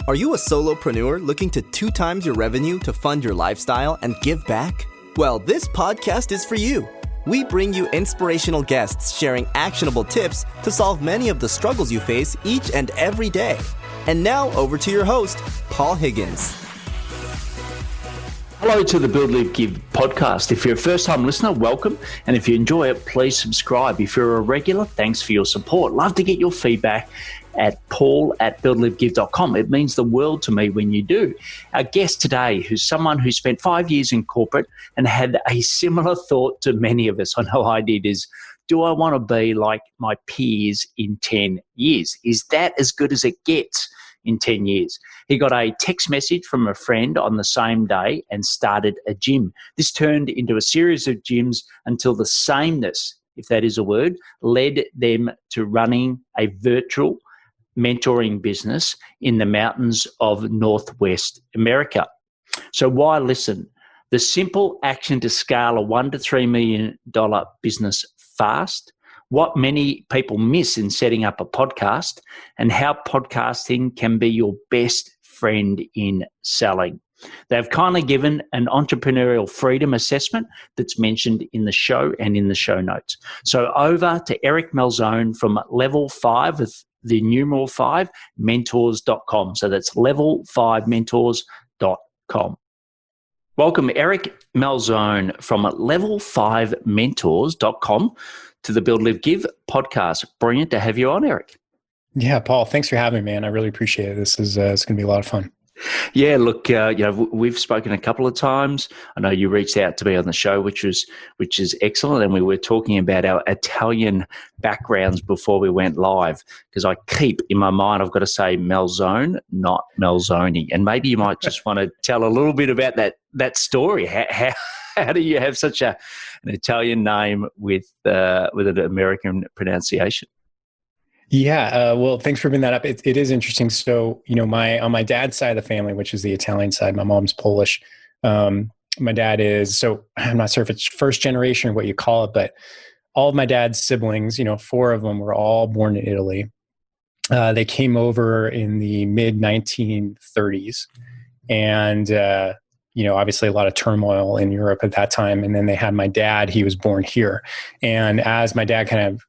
Are you a solopreneur looking to 2 times your revenue to fund your lifestyle and give back? Well, this podcast is for you. We bring you inspirational guests sharing actionable tips to solve many of the struggles you face each and every day. And now over to your host, Paul Higgins. Hello to the Build, Live, Give podcast. If you're a first-time listener, welcome. And if you enjoy it, please subscribe. If you're a regular, thanks for your support. Love to get your feedback at paul@buildlivegive.com. It means the world to me when you do. Our guest today, who's someone who spent 5 years in corporate and had a similar thought to many of us, I know I did, is, do I want to be like my peers in 10 years? Is that as good as it gets in 10 years? He got a text message from a friend on the same day and started a gym. This turned into a series of gyms until the sameness, if that is a word, led them to running a virtual mentoring business in the mountains of Northwest America. So why listen? The simple action to scale a $1 to $3 million business fast, what many people miss in setting up a podcast, and how podcasting can be your best friend in selling. They've kindly given an entrepreneurial freedom assessment that's mentioned in the show and in the show notes. So over to Eric Malzone from Level 5 with the numeral 5 mentors.com. So that's level5mentors.com. Welcome, Eric Malzone from level5mentors.com to the Build, Live, Give podcast. Brilliant to have you on, Eric. Yeah, Paul, thanks for having me, man. I really appreciate it. This is it's going to be a lot of fun. Yeah, look, we've spoken a couple of times. I know you reached out to me on the show, which is excellent, and we were talking about our Italian backgrounds before we went live, because I keep in my mind I've got to say Malzone, not Malzone, and maybe you might just want to tell a little bit about that story. How do you have such an Italian name with an American pronunciation? Yeah, well, thanks for bringing that up. It is interesting. So, on my dad's side of the family, which is the Italian side, my mom's Polish. My dad is, so I'm not sure if it's first generation or what you call it, but all of my dad's siblings, 4 of them were all born in Italy. They came over in the mid 1930s, and obviously a lot of turmoil in Europe at that time. And then they had my dad; he was born here, and as my dad kind of,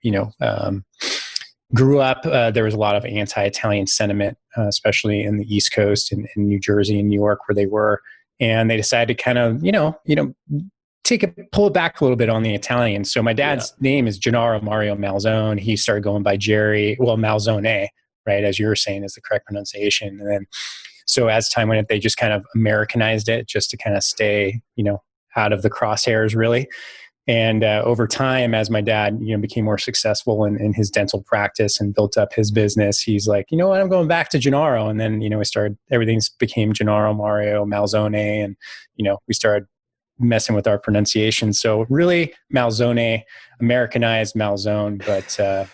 grew up, there was a lot of anti-Italian sentiment, especially in the East Coast and in New Jersey and New York where they were. And they decided to kind of, pull it back a little bit on the Italian. So my dad's name is Gennaro Mario Malzone. He started going by Malzone, right? As you were saying, is the correct pronunciation. And then, so as time went on, they just kind of Americanized it just to kind of stay, out of the crosshairs really. And over time, as my dad, became more successful in his dental practice and built up his business, he's like, you know what, I'm going back to Gennaro. And then, everything became Gennaro Mario Malzone. And, we started messing with our pronunciation. So really Malzone, Americanized Malzone. But, I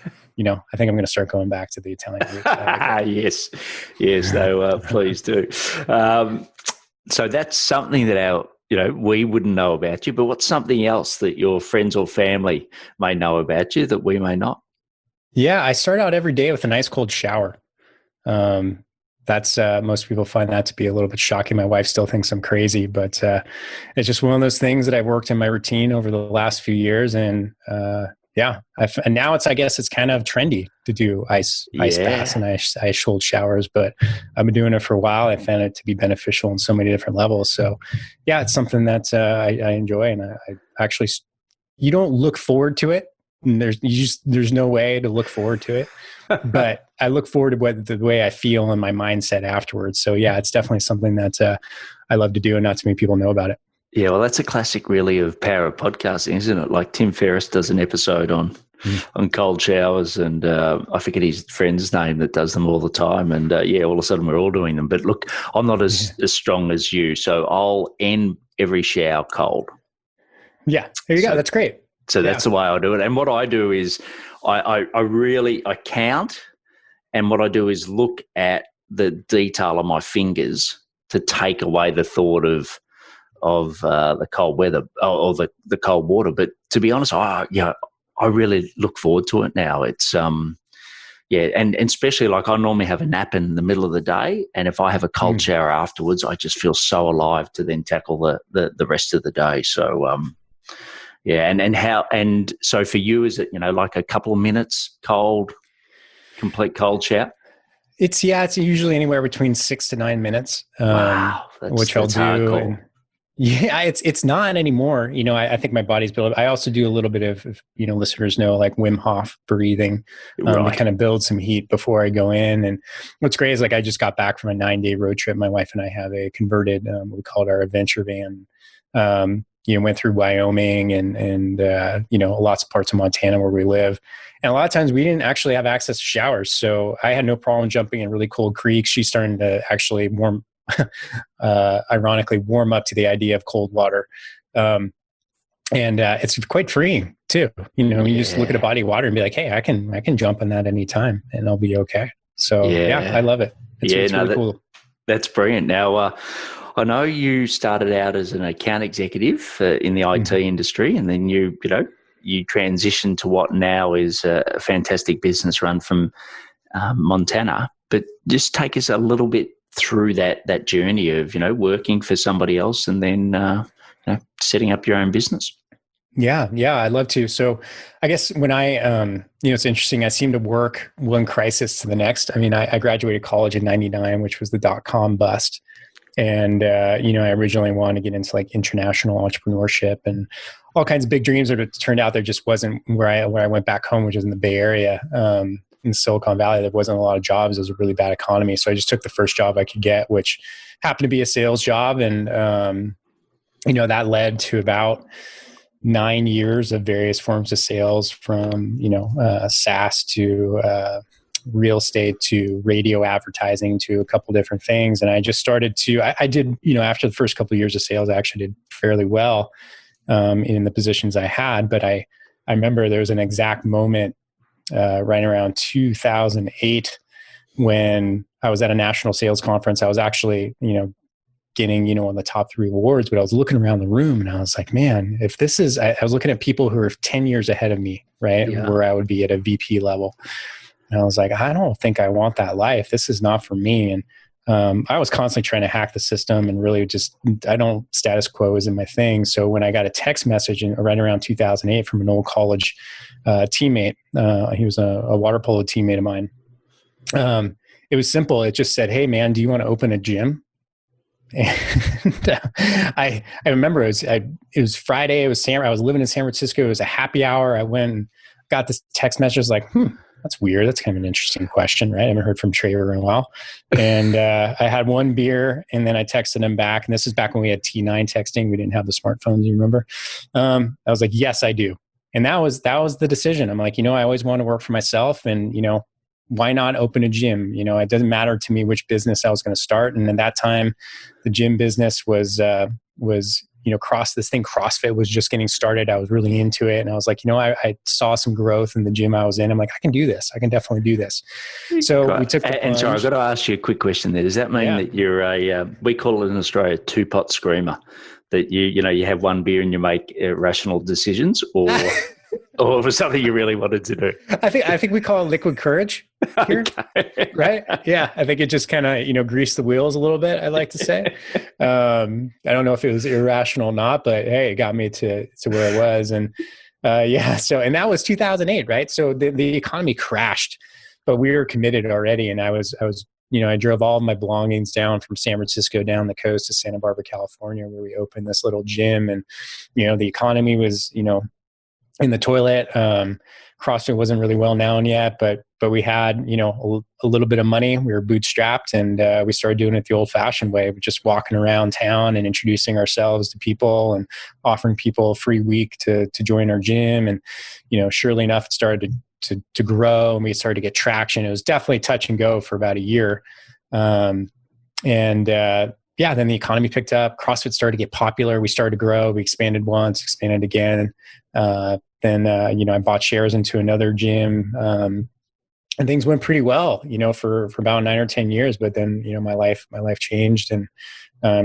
think I'm going to start going back to the Italian roots. Yes, no, please do. So that's something that we wouldn't know about you, but what's something else that your friends or family may know about you that we may not? Yeah, I start out every day with a nice cold shower. That's most people find that to be a little bit shocking. My wife still thinks I'm crazy, but it's just one of those things that I've worked in my routine over the last few years. And and now I guess it's kind of trendy to do ice baths and ice cold showers, but I've been doing it for a while. I found it to be beneficial in so many different levels. So yeah, it's something that I enjoy, and I actually, you don't look forward to it. And there's no way to look forward to it, but I look forward to the way I feel and my mindset afterwards. So yeah, it's definitely something that I love to do, and not too many people know about it. Yeah, well, that's a classic really of power of podcasting, isn't it? Like Tim Ferriss does an episode on cold showers, and I forget his friend's name that does them all the time. And all of a sudden we're all doing them. But look, I'm not as strong as you, so I'll end every shower cold. Yeah, there you go. That's great. So that's the way I do it. And what I do is I count, and what I do is look at the detail on my fingers to take away the thought of the cold weather or the cold water. But to be honest, I really look forward to it now. It's Yeah, and especially like I normally have a nap in the middle of the day, and if I have a cold shower afterwards, I just feel so alive to then tackle the rest of the day. So yeah, and so for you, is it like a couple of minutes complete cold shower? It's usually anywhere between 6 to 9 minutes. Wow, Which I'll do. hardcore. And yeah, it's not anymore. I think my body's built up. I also do a little bit of, listeners know, like Wim Hof breathing to kind of build some heat before I go in. And what's great is like I just got back from a 9-day road trip. My wife and I have a converted, we call it our adventure van. Went through Wyoming and lots of parts of Montana where we live. And a lot of times we didn't actually have access to showers. So I had no problem jumping in really cold creeks. She's starting to actually ironically warm up to the idea of cold water. And it's quite freeing too. You just look at a body of water and be like, hey, I can jump in that anytime and I'll be okay. So I love it. It's really cool. That's brilliant. Now, I know you started out as an account executive in the IT industry, and then you transitioned to what now is a fantastic business run from Montana. But just take us a little bit through that journey of working for somebody else and then setting up your own business. Yeah, I'd love to. So I guess when I, it's interesting, I seem to work one crisis to the next. I mean, I graduated college in 99, which was the .com bust. And, I originally wanted to get into like international entrepreneurship and all kinds of big dreams, but it turned out there just wasn't where I went back home, which is in the Bay Area. In Silicon Valley, there wasn't a lot of jobs. It was a really bad economy. So I just took the first job I could get, which happened to be a sales job. And, that led to about 9 years of various forms of sales from, SaaS to real estate to radio advertising to a couple different things. And I just started to, I did, after the first couple of years of sales, I actually did fairly well in the positions I had. But I remember there was an exact moment right around 2008 when I was at a national sales conference. I was actually, getting, one of the top 3 awards, but I was looking around the room and I was like, man, if this is, I was looking at people who are 10 years ahead of me, right? Yeah. Where I would be at a VP level. And I was like, I don't think I want that life. This is not for me. And I was constantly trying to hack the system and really just, status quo isn't my thing. So when I got a text message right around 2008 from an old college teammate, he was a water polo teammate of mine. It was simple. It just said, hey man, do you want to open a gym? And I remember it was Friday. I was living in San Francisco. It was a happy hour. I went and got this text message like, that's weird. That's kind of an interesting question, right? I haven't heard from Trevor in a while. And I had one beer and then I texted him back. And this is back when we had T9 texting. We didn't have the smartphones, you remember? I was like, yes, I do. And that was the decision. I'm like, I always want to work for myself and, why not open a gym? It doesn't matter to me which business I was going to start. And at that time, the gym business was CrossFit was just getting started. I was really into it. And I was like, I saw some growth in the gym I was in. I'm like, I can do this. I can definitely do this. So we took the plunge. And sorry, I've got to ask you a quick question there. Does that mean that you're we call it in Australia, two-pot screamer, that you have one beer and you make rational decisions, or or was something you really wanted to do? I think we call it liquid courage here, okay. Right? Yeah, I think it just kind of greased the wheels a little bit. I like to say. I don't know if it was irrational or not, but hey, it got me to where I was, and So and that was 2008, right? So the economy crashed, but we were committed already, and I was. I drove all of my belongings down from San Francisco down the coast to Santa Barbara, California, where we opened this little gym, and the economy was in the toilet. CrossFit wasn't really well known yet, but we had, a little bit of money. We were bootstrapped, and we started doing it the old fashioned way, just walking around town and introducing ourselves to people and offering people a free week to join our gym. And, surely enough, it started to grow, and we started to get traction. It was definitely touch and go for about a year. Then the economy picked up. CrossFit started to get popular. We started to grow. We expanded once, expanded again. Then I bought shares into another gym, and things went pretty well, for about 9 or 10 years. But then, my life changed, and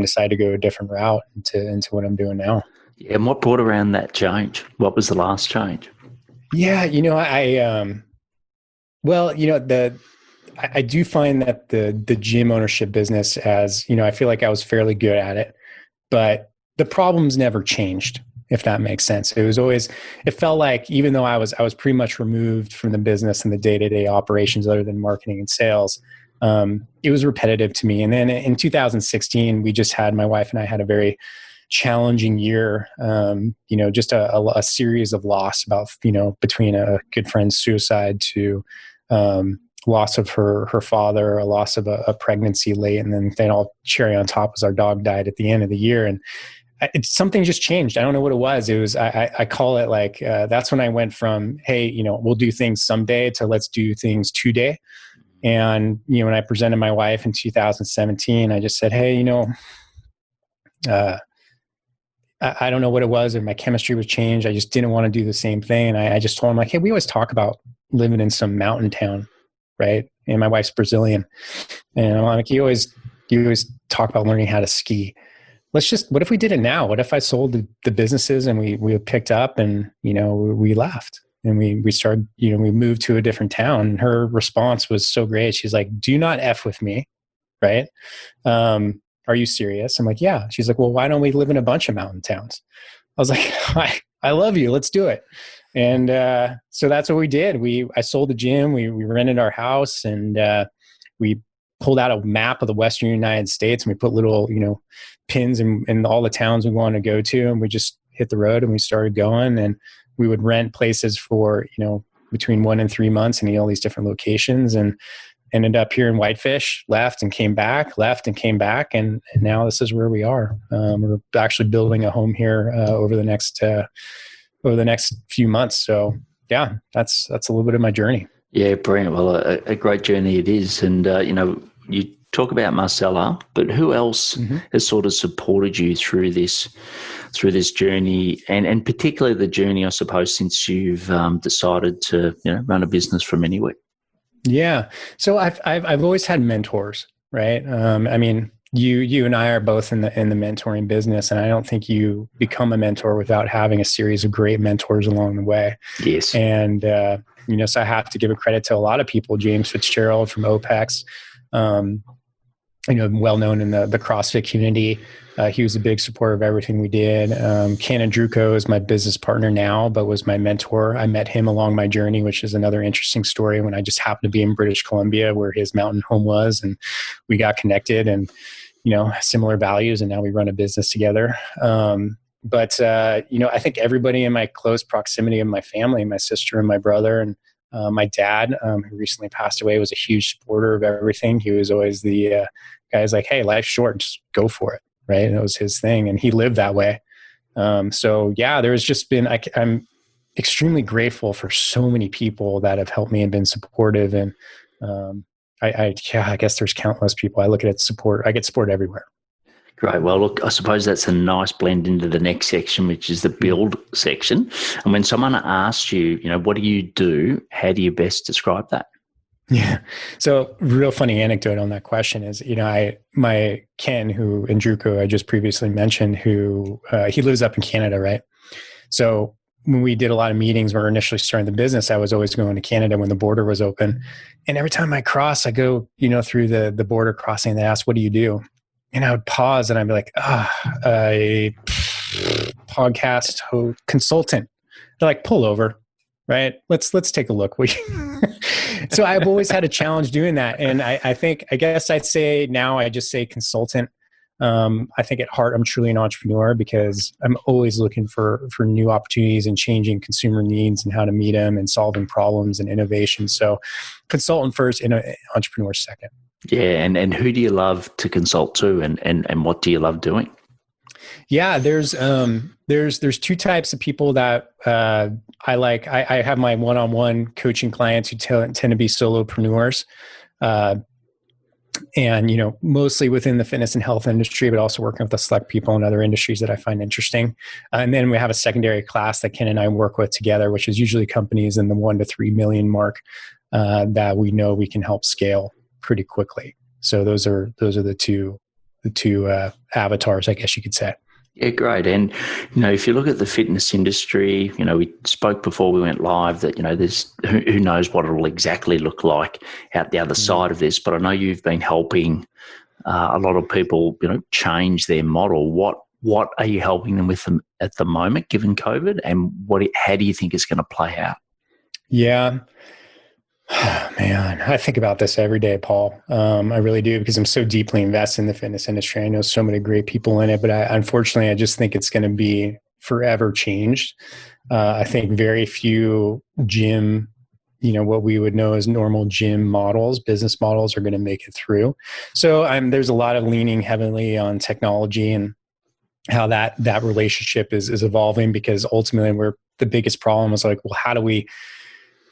decided to go a different route into what I'm doing now. Yeah, and what brought around that change? What was the last change? Yeah, Well, I do find that the gym ownership business, as I feel like I was fairly good at it, but the problems never changed, if that makes sense. It felt like, even though I was pretty much removed from the business and the day-to-day operations other than marketing and sales, it was repetitive to me. And then in 2016, my wife and I had a very challenging year, just a series of loss, about, between a good friend's suicide to loss of her father, a loss of a pregnancy late, and then all cherry on top was our dog died at the end of the year. And something just changed. I don't know what it was. It was, I call it like, that's when I went from, hey, we'll do things someday, to let's do things today. And, when I presented my wife in 2017, I just said, hey, I don't know what it was, and my chemistry was changed. I just didn't want to do the same thing. And I just told him, like, hey, we always talk about living in some mountain town, right? And my wife's Brazilian. And I'm like, you always talk about learning how to ski. What if we did it now? What if I sold the businesses and we picked up and, we left and we started, we moved to a different town. And her response was so great. She's like, do not F with me. Right. Are you serious? I'm like, yeah. She's like, well, why don't we live in a bunch of mountain towns? I was like, I love you. Let's do it. And so that's what we did. I sold the gym. We rented our house, and we pulled out a map of the Western United States, and we put little, pins in all the towns we wanted to go to. And we just hit the road and we started going, and we would rent places for, between 1 and 3 months in all these different locations, and ended up here in Whitefish, left and came back. And now this is where we are. We're actually building a home here over the next few months. So yeah, that's a little bit of my journey. Yeah, brilliant. Well, a great journey it is. And, you talk about Marcella, but who else has sort of supported you through this journey, and particularly the journey, I suppose, since you've decided to run a business from anywhere? Yeah. So I've always had mentors, right? I mean, you and I are both in the mentoring business, and I don't think you become a mentor without having a series of great mentors along the way. Yes. And so I have to give a credit to a lot of people. James Fitzgerald from OPEX, well known in the CrossFit community. He was a big supporter of everything we did. Ken Andruko is my business partner now, but was my mentor. I met him along my journey, which is another interesting story, when I just happened to be in British Columbia, where his mountain home was, and we got connected, and similar values, and now we run a business together. But I think everybody in my close proximity of my family, my sister and my brother, and my dad, who recently passed away, was a huge supporter of everything. He was always the guy who's like, hey, life's short, just go for it. Right. And it was his thing, and he lived that way. So yeah, there's just been, I'm extremely grateful for so many people that have helped me and been supportive. And I guess there's countless people. I look at support. I get support everywhere. Great. Well, look, I suppose that's a nice blend into the next section, which is the build section. And when someone asks you, what do you do? How do you best describe that? Yeah. So real funny anecdote on that question is, my Ken, who Andruko I just previously mentioned, who he lives up in Canada, right? So when we did a lot of meetings when we were initially starting the business, I was always going to Canada when the border was open. And every time I cross, I go, through the border crossing, they ask, what do you do? And I would pause and I'd be like, a podcast consultant. They're like, pull over, right? Let's take a look. So I've always had a challenge doing that. And I guess I'd say now I just say consultant. I think at heart, I'm truly an entrepreneur, because I'm always looking for new opportunities and changing consumer needs and how to meet them and solving problems and innovation. So consultant first and entrepreneur second. Yeah. And who do you love to consult to, and what do you love doing? Yeah, there's two types of people that I like. I have my one-on-one coaching clients who tend to be solopreneurs, and mostly within the fitness and health industry, but also working with the select people in other industries that I find interesting. And then we have a secondary class that Ken and I work with together, which is usually companies in the 1 to 3 million mark that we know we can help scale pretty quickly. So those are the two avatars, I guess you could say. Yeah, great. And, if you look at the fitness industry, we spoke before we went live that, there's who knows what it'll exactly look like out the other side of this. But I know you've been helping a lot of people, change their model. What are you helping them with them at the moment, given COVID? And how do you think it's going to play out? Yeah. Man, I think about this every day, Paul. I really do, because I'm so deeply invested in the fitness industry. I know so many great people in it, but unfortunately, I just think it's going to be forever changed. I think very few gym, what we would know as normal gym models, business models, are going to make it through. So there's a lot of leaning heavily on technology and how that relationship is evolving, because ultimately the biggest problem is like, well, how do we,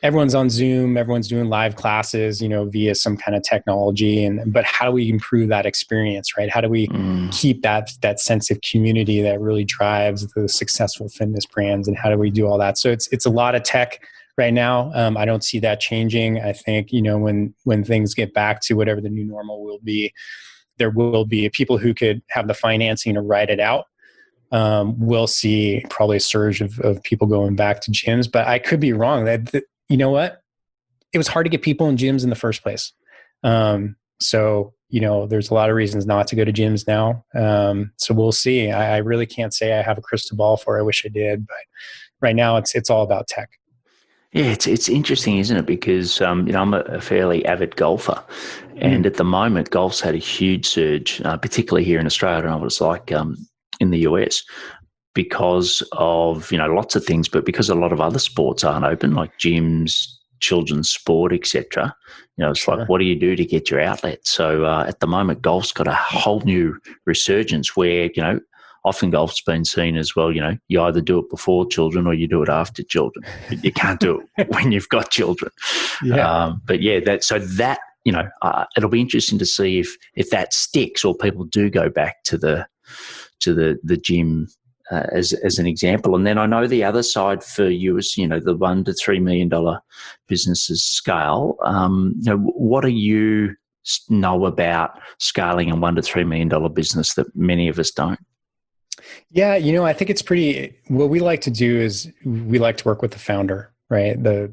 everyone's on Zoom, everyone's doing live classes, via some kind of technology. But how do we improve that experience, right? How do we keep that sense of community that really drives the successful fitness brands? And how do we do all that? So it's a lot of tech right now. I don't see that changing. I think, when things get back to whatever the new normal will be, there will be people who could have the financing to ride it out. We'll see probably a surge of people going back to gyms, but I could be wrong. You know what? It was hard to get people in gyms in the first place. So, there's a lot of reasons not to go to gyms now. So we'll see. I really can't say I have a crystal ball for it. I wish I did, but right now it's all about tech. Yeah, it's interesting, isn't it? Because, I'm a fairly avid golfer, and at the moment, golf's had a huge surge, particularly here in Australia. I don't know what it's like in the US, because of, lots of things, but because a lot of other sports aren't open, like gyms, children's sport, etc. It's like, what do you do to get your outlet? So at the moment, golf's got a whole new resurgence where, often golf's been seen as, well, you either do it before children or you do it after children. But you can't do it when you've got children. Yeah. But yeah, it'll be interesting to see if that sticks, or people do go back to the gym as an example. And then I know the other side for you is, the $1 to $3 million businesses scale. What do you know about scaling a $1 to $3 million business that many of us don't? Yeah, I think it's what we like to do is we like to work with the founder, right? The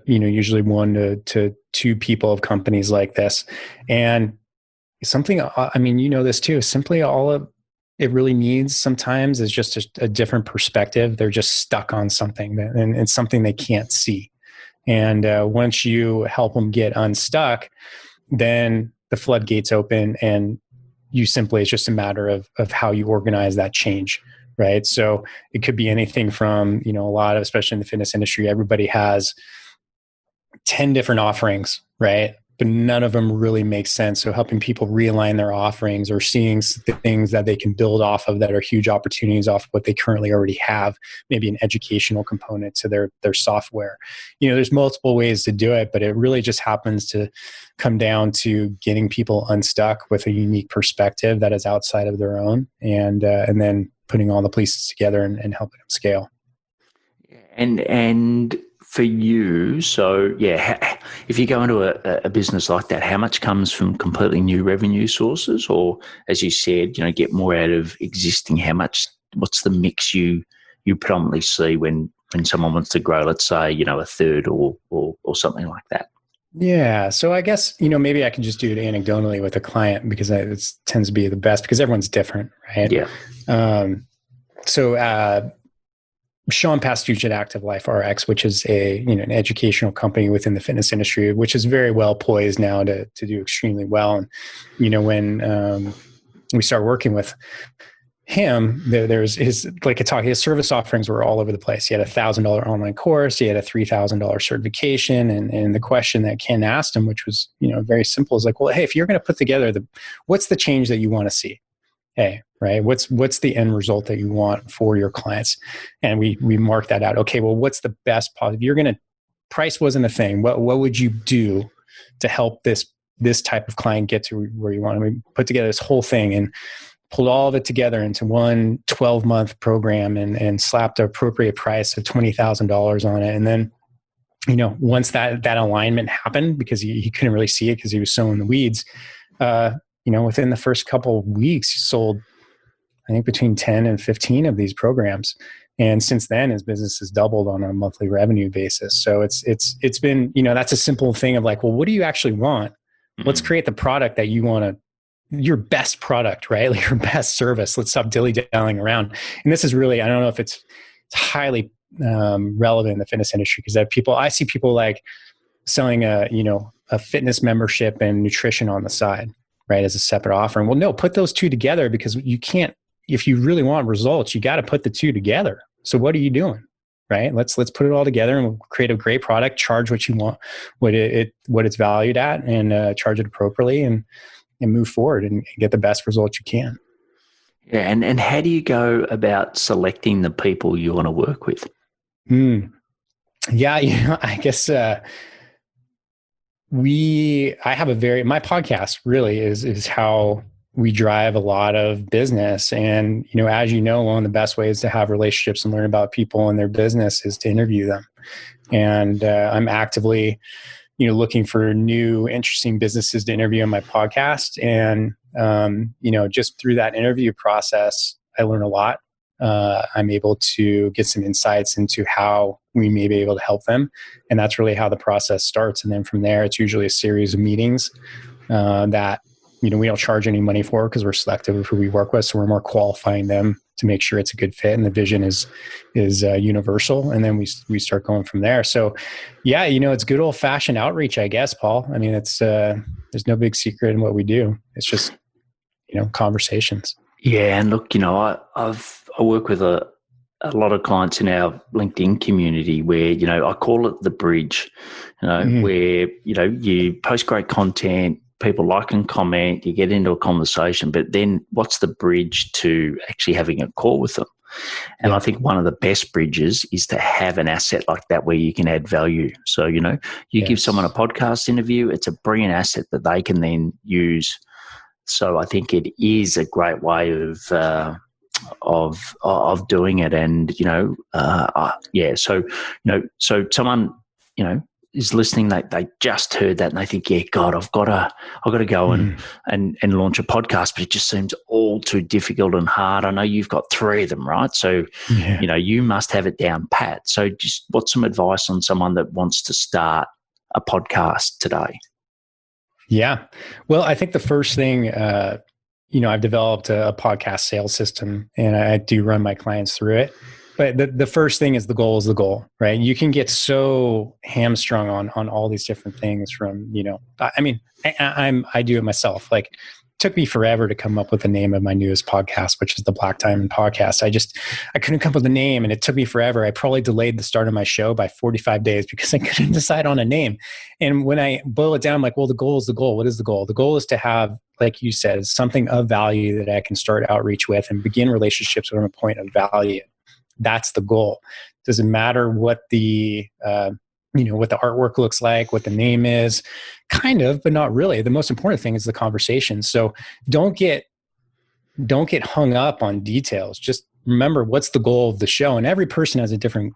usually 1 to 2 people of companies like this. And something, this too, simply all of it really needs sometimes is just a different perspective. They're just stuck on something, and it's something they can't see. And once you help them get unstuck, then the floodgates open, and it's just a matter of how you organize that change, right? So it could be anything from, a lot of, especially in the fitness industry, everybody has 10 different offerings, right? But none of them really make sense. So helping people realign their offerings, or seeing things that they can build off of that are huge opportunities off of what they currently already have, maybe an educational component to their software. There's multiple ways to do it, but it really just happens to come down to getting people unstuck with a unique perspective that is outside of their own, and then putting all the pieces together and helping them scale. And for you, so yeah, if you go into a business like that, how much comes from completely new revenue sources, or, as you said, get more out of existing? What's the mix you predominantly see when someone wants to grow, let's say, a third or something like that? Yeah. So I guess, maybe I can just do it anecdotally with a client, because it tends to be the best, because everyone's different, right? Yeah. So Sean Pastuch at Active Life RX, which is an educational company within the fitness industry, which is very well poised now to do extremely well. And, when we started working with him, there's his service offerings were all over the place. He had a $1,000 online course. He had a $3,000 certification. And the question that Ken asked him, which was, very simple, is like, well, hey, if you're going to put together what's the change that you want to see? Hey, right? What's the end result that you want for your clients? And we mark that out. Okay, well, what's the best positive? Price wasn't a thing. What would you do to help this type of client get to where you want? And we put together this whole thing and pulled all of it together into one 12-month program, and slapped an appropriate price of $20,000 on it. And then, once that alignment happened, because he couldn't really see it because he was so in the weeds, within the first couple of weeks, he sold I think between 10 and 15 of these programs. And since then, his business has doubled on a monthly revenue basis. So it's been, that's a simple thing of like, well, what do you actually want? Let's create the product that you want to, your best product, right? Like your best service. Let's stop dilly-dallying around. And this is really, I don't know if it's highly relevant in the fitness industry, because I see people like selling a fitness membership and nutrition on the side, right, as a separate offering. Well, no, put those two together, because you can't, if you really want results, you got to put the two together. So what are you doing? Right? Let's put it all together and we'll create a great product, charge what you want, what it's valued at, and charge it appropriately, and move forward and get the best results you can. Yeah. And how do you go about selecting the people you want to work with? Yeah. I guess, my podcast really is how we drive a lot of business. And, as you know, one of the best ways to have relationships and learn about people and their business is to interview them. And I'm actively, looking for new, interesting businesses to interview on my podcast. And, just through that interview process, I learn a lot. I'm able to get some insights into how we may be able to help them. And that's really how the process starts. And then from there, it's usually a series of meetings that, we don't charge any money for, because we're selective of who we work with. So we're more qualifying them to make sure it's a good fit and the vision is universal. And then we start going from there. So yeah, it's good old fashioned outreach, I guess, Paul. I mean, it's, there's no big secret in what we do. It's just, conversations. Yeah. And look, I work with a lot of clients in our LinkedIn community where, I call it the bridge, where, you post great content, people like and comment, you get into a conversation, but then what's the bridge to actually having a call with them? And I think one of the best bridges is to have an asset like that where you can add value. So, you give someone a podcast interview, it's a brilliant asset that they can then use. So I think it is a great way of doing it. And, so someone, is listening, they just heard that and they think, yeah, God, I've got to go and launch a podcast, but it just seems all too difficult and hard. I know you've got 3 of them, right? So, you must have it down pat. So just what's some advice on someone that wants to start a podcast today? Yeah. Well, I think the first thing, I've developed a podcast sales system, and I do run my clients through it. But the first thing is the goal, right? You can get so hamstrung on all these different things from, I do it myself. Like, it took me forever to come up with the name of my newest podcast, which is the Black Diamond Podcast. I couldn't come up with a name, and it took me forever. I probably delayed the start of my show by 45 days because I couldn't decide on a name. And when I boil it down, I'm like, well, the goal is the goal. What is the goal? The goal is to have, like you said, something of value that I can start outreach with and begin relationships from a point of value. That's the goal. Doesn't matter what the what the artwork looks like, what the name is, kind of, but not really. The most important thing is the conversation. So don't get hung up on details. Just remember what's the goal of the show. And every person has a different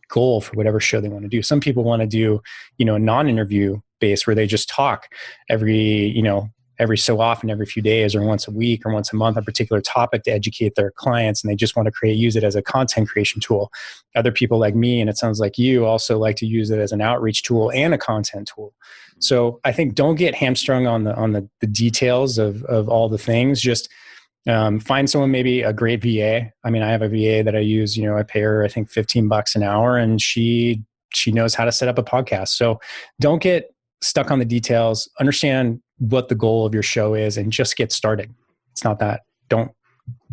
goal for whatever show they want to do. Some people want to do, a non-interview base where they just talk every so often, every few days, or once a week or once a month, a particular topic to educate their clients, and they just want to use it as a content creation tool. Other people like me, and it sounds like you, also like to use it as an outreach tool and a content tool. So I think don't get hamstrung on the details of all the things. Just find someone, maybe a great VA. I mean, I have a VA that I use. I pay her, I think, $15 an hour, and she knows how to set up a podcast. So don't get stuck on the details. Understand what the goal of your show is and just get started. It's not that. Don't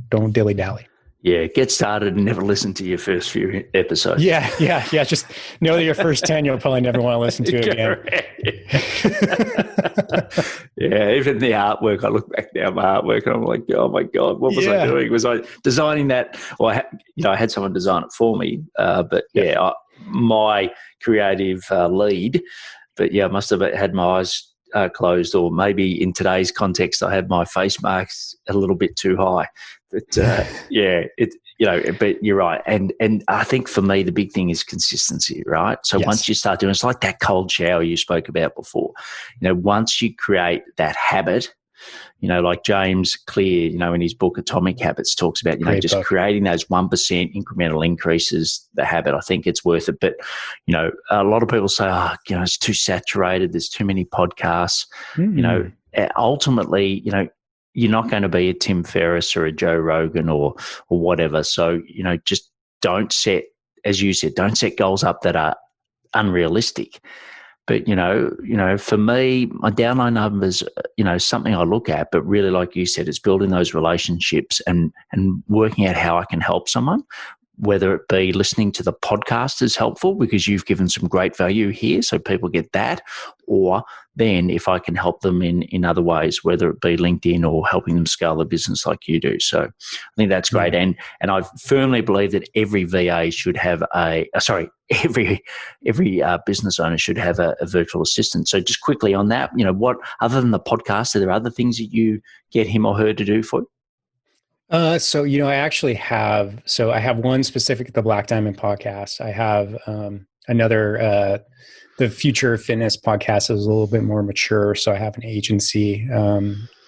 dilly-dally. Yeah, get started and never listen to your first few episodes. Yeah. Just know that your first 10 you'll probably never want to listen to again. Yeah, even the artwork, I look back now at my artwork and I'm like, oh my God, what was I doing? Was I designing that? Well, I had someone design it for me, but my creative lead, but I must have had my eyes closed, or maybe in today's context, I had my face marks a little bit too high. But but you're right. And I think for me, the big thing is consistency, right? So once you start doing, it's like that cold shower you spoke about before. Once you create that habit like James Clear, in his book Atomic Habits talks about, Great just book. creating those 1% incremental increases, the habit. I think it's worth it. But, a lot of people say, it's too saturated. There's too many podcasts. Ultimately, you're not going to be a Tim Ferriss or a Joe Rogan or whatever. So, just don't set, as you said, don't set goals up that are unrealistic. But, for me, my downline numbers, something I look at, but really, like you said, it's building those relationships and working out how I can help someone, whether it be listening to the podcast is helpful because you've given some great value here, so people get that, or then if I can help them in other ways, whether it be LinkedIn or helping them scale their business like you do. So I think that's great. And I firmly believe that every VA should have every business owner should have a virtual assistant. So just quickly on that, what, other than the podcast, are there other things that you get him or her to do for you? I actually have, I have one specific, the Black Diamond podcast. I have another, the Future Fitness podcast is a little bit more mature. So I have an agency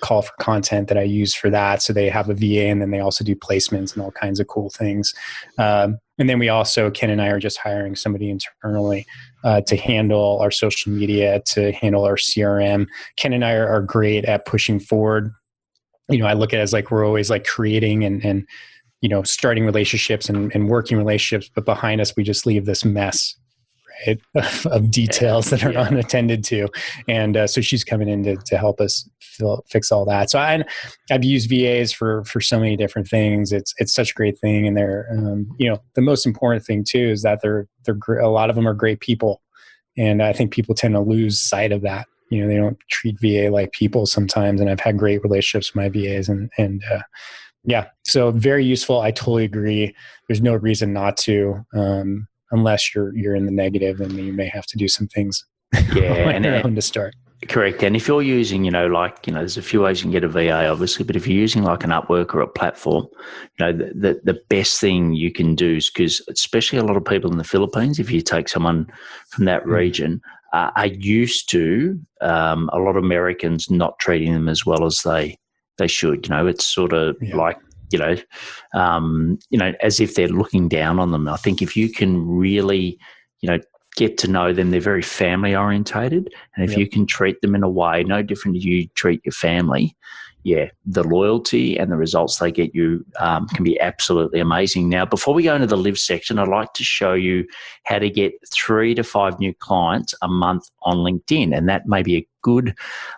call for content that I use for that. So they have a VA and then they also do placements and all kinds of cool things. And then we also, Ken and I are just hiring somebody internally to handle our social media, to handle our CRM. Ken and I are great at pushing forward. I look at it as like we're always like creating and starting relationships and working relationships, but behind us we just leave this mess, right, of details that are unattended to, and so she's coming in to help us fix all that. So I've used VAs for so many different things. It's such a great thing, and they're the most important thing too is that they're a lot of them are great people, and I think people tend to lose sight of that. They don't treat VA like people sometimes, and I've had great relationships with my VAs, and so very useful. I totally agree. There's no reason not to, unless you're in the negative, then you may have to do some things on your own to start. Correct. And if you're using, there's a few ways you can get a VA, obviously, but if you're using like an Upwork or a platform, the best thing you can do is, because especially a lot of people in the Philippines, if you take someone from that region, are used to a lot of Americans not treating them as well as they should. It's sort of like, as if they're looking down on them. I think if you can really, get to know them, they're very family orientated. And if you can treat them in a way no different to you treat your family, the loyalty and the results they get you can be absolutely amazing. Now, before we go into the live section, I'd like to show you how to get 3 to 5 new clients a month on LinkedIn. And that may be a good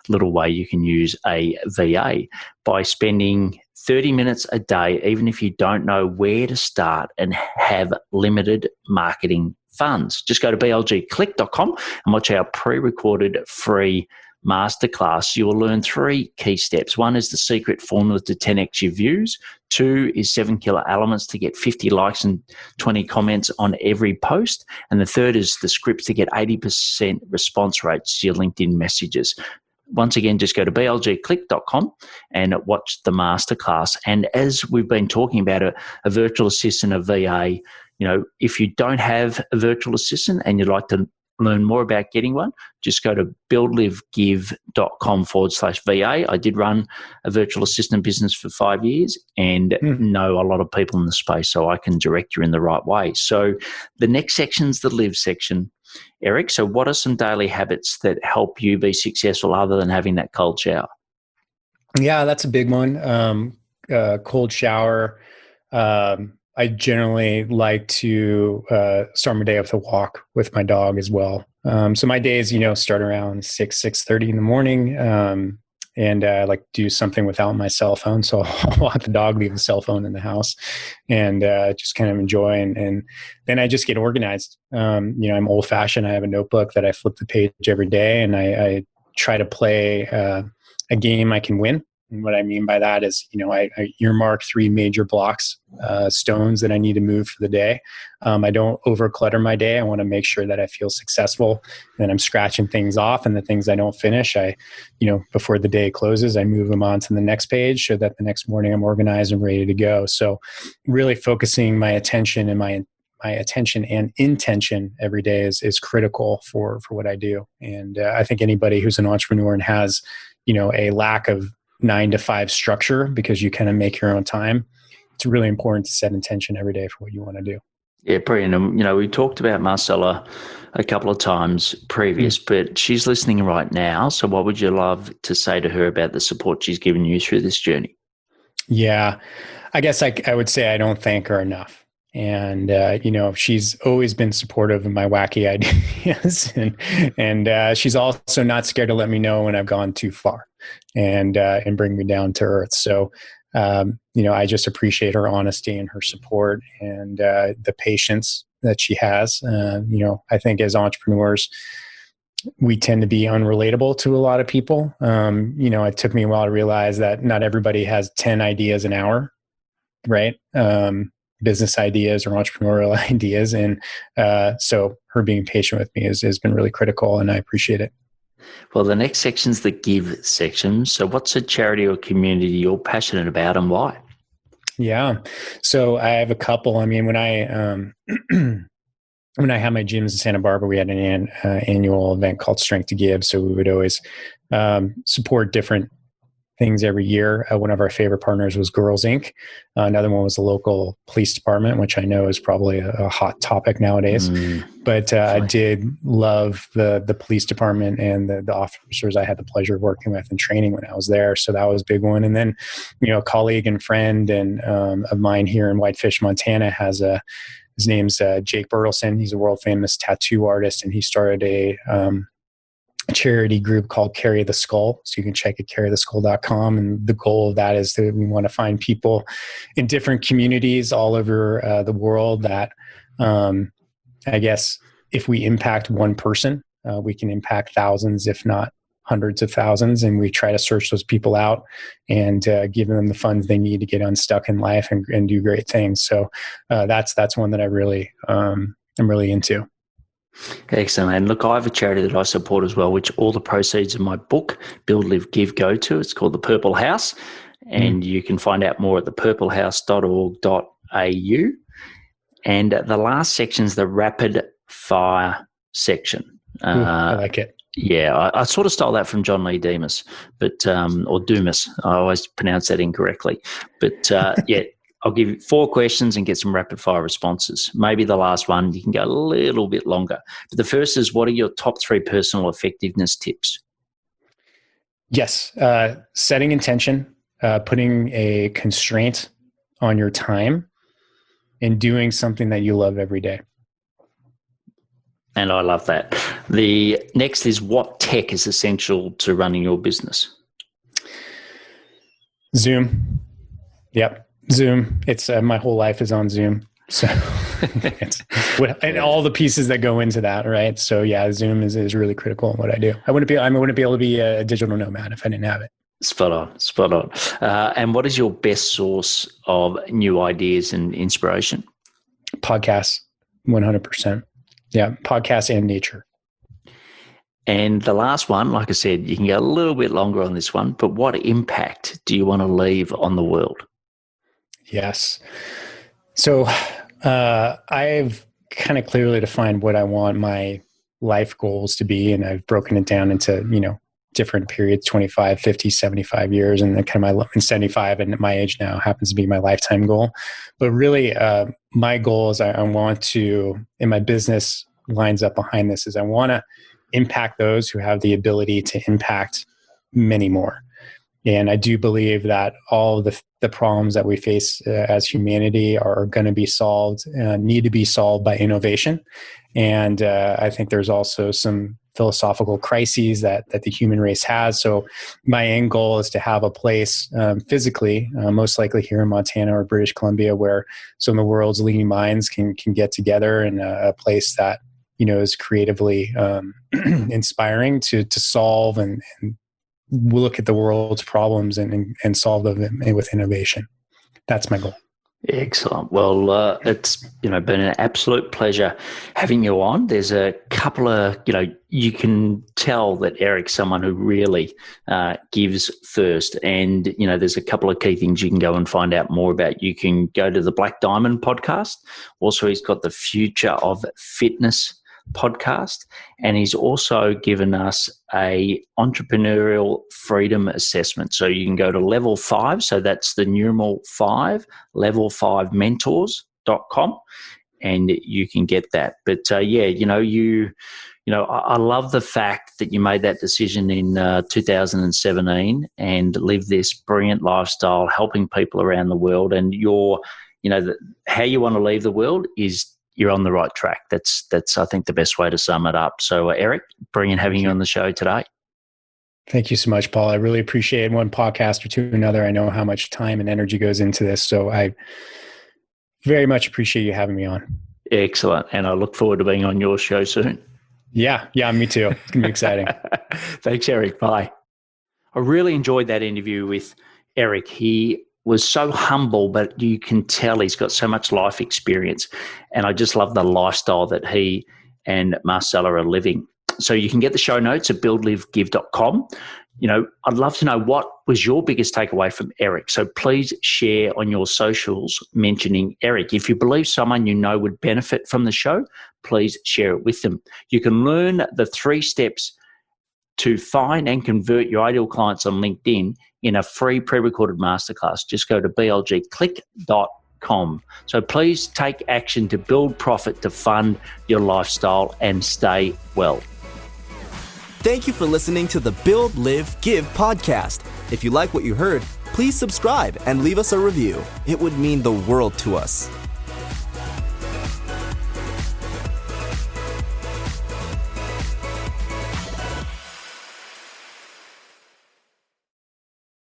little way you can use a VA by spending 30 minutes a day, even if you don't know where to start and have limited marketing funds. Just go to blgclick.com and watch our pre-recorded free masterclass. You will learn 3 key steps. 1 is the secret formula to 10x your views. 2 is 7 killer elements to get 50 likes and 20 comments on every post. And the 3rd is the scripts to get 80% response rates to your LinkedIn messages. Once again, just go to blgclick.com and watch the masterclass. And as we've been talking about a virtual assistant, a VA, if you don't have a virtual assistant and you'd like to learn more about getting one, just go to buildlivegive.com/VA. I did run a virtual assistant business for 5 years and know a lot of people in the space, so I can direct you in the right way. So the next section's the live section, Eric. So what are some daily habits that help you be successful other than having that cold shower? Yeah, that's a big one. Cold shower. I generally like to start my day with a walk with my dog as well. So my days, start around 6:30 in the morning, and I like to do something without my cell phone. So I'll walk the dog, leave the cell phone in the house, and just kind of enjoy. And then I just get organized. I'm old fashioned. I have a notebook that I flip the page every day, and I try to play a game I can win. And what I mean by that is, I earmark 3 major blocks, stones that I need to move for the day. I don't overclutter my day. I want to make sure that I feel successful. And I'm scratching things off, and the things I don't finish, before the day closes, I move them on to the next page so that the next morning I'm organized and ready to go. So really focusing my attention and my attention and intention every day is critical for what I do. And I think anybody who's an entrepreneur and has, a lack of 9 to 5 structure because you kind of make your own time. It's really important to set intention every day for what you want to do. Yeah, brilliant. We talked about Marcella a couple of times previous, but she's listening right now. So what would you love to say to her about the support she's given you through this journey? Yeah, I guess I would say I don't thank her enough. And, she's always been supportive of my wacky ideas and she's also not scared to let me know when I've gone too far and bring me down to earth. So, I just appreciate her honesty and her support and the patience that she has. I think as entrepreneurs, we tend to be unrelatable to a lot of people. It took me a while to realize that not everybody has 10 ideas an hour, right? Business ideas or entrepreneurial ideas. And so her being patient with me has been really critical, and I appreciate it. Well, the next section is the give section. So what's a charity or community you're passionate about and why? Yeah. So I have a couple. I mean, when I had my gyms in Santa Barbara, we had an annual event called Strength to Give. So we would always support different things every year. One of our favorite partners was Girls Inc. Another one was the local police department, which I know is probably a hot topic nowadays. But I did love the police department and the officers I had the pleasure of working with and training when I was there. So that was a big one. And then, a colleague and friend and of mine here in Whitefish, Montana his name's Jake Bertelson. He's a world famous tattoo artist, and he started a charity group called Carry the Skull. So you can check at carrytheskull.com. And the goal of that is that we want to find people in different communities all over the world that, I guess, if we impact one person, we can impact thousands, if not hundreds of thousands. And we try to search those people out and give them the funds they need to get unstuck in life and do great things. So that's one that I really, I'm really into. Excellent. And look, I have a charity that I support as well, which all the proceeds of my book, Build, Live, Give, go to. It's called the Purple House. And you can find out more at thepurplehouse.org.au. And the last section is the rapid fire section. I like it. Yeah, I sort of stole that from John Lee Demas, but or Dumas. I always pronounce that incorrectly. But yeah, I'll give you 4 questions and get some rapid fire responses. Maybe the last one, you can go a little bit longer. But the first is, what are your top 3 personal effectiveness tips? Yes. Setting intention, putting a constraint on your time, and doing something that you love every day. And I love that. The next is, what tech is essential to running your business? Zoom. Yep. Zoom. It's my whole life is on Zoom. So and all the pieces that go into that, right? So yeah, Zoom is really critical in what I do. I wouldn't be able to be a digital nomad if I didn't have it. Spot on. And what is your best source of new ideas and inspiration? Podcasts, 100%. Yeah, podcasts and nature. And the last one, like I said, you can go a little bit longer on this one, but what impact do you want to leave on the world? Yes. So I've kind of clearly defined what I want my life goals to be, and I've broken it down into, different periods, 25, 50, 75 years, and then kind of and 75 and my age now happens to be my lifetime goal. But really, my goal is I want to, and my business lines up behind this, is I want to impact those who have the ability to impact many more. And I do believe that all the problems that we face as humanity are going to be solved, need to be solved by innovation. And I think there's also some philosophical crises that the human race has. So my end goal is to have a place physically, most likely here in Montana or British Columbia, where some of the world's leading minds can get together, and a place that, is creatively inspiring to solve and look at the world's problems and solve them with innovation. That's my goal. Excellent. Well, it's been an absolute pleasure having you on. There's a couple of you can tell that Eric's someone who really gives first, and there's a couple of key things you can go and find out more about. You can go to the Black Diamond podcast. Also, he's got the Future of Fitness podcast. And he's also given us a entrepreneurial freedom assessment. So you can go to level 5. So that's the numeral 5, level5mentors.com. And you can get that. But I love the fact that you made that decision in 2017 and live this brilliant lifestyle, helping people around the world. And how you want to leave the world is you're on the right track. That's I think the best way to sum it up. So Eric, brilliant having you on the show today. Thank you so much, Paul. I really appreciate one podcaster to another. I know how much time and energy goes into this. So I very much appreciate you having me on. Excellent. And I look forward to being on your show soon. Yeah, me too. It's going to be exciting. Thanks, Eric. Bye. I really enjoyed that interview with Eric. He was so humble, but you can tell he's got so much life experience. And I just love the lifestyle that he and Marcella are living. So you can get the show notes at buildlivegive.com. I'd love to know what was your biggest takeaway from Eric. So please share on your socials mentioning Eric. If you believe someone you know would benefit from the show, please share it with them. You can learn the 3 steps to find and convert your ideal clients on LinkedIn in a free pre-recorded masterclass. Just go to blgclick.com. So please take action to build profit to fund your lifestyle and stay well. Thank you for listening to the Build, Live, Give podcast. If you like what you heard, please subscribe and leave us a review. It would mean the world to us.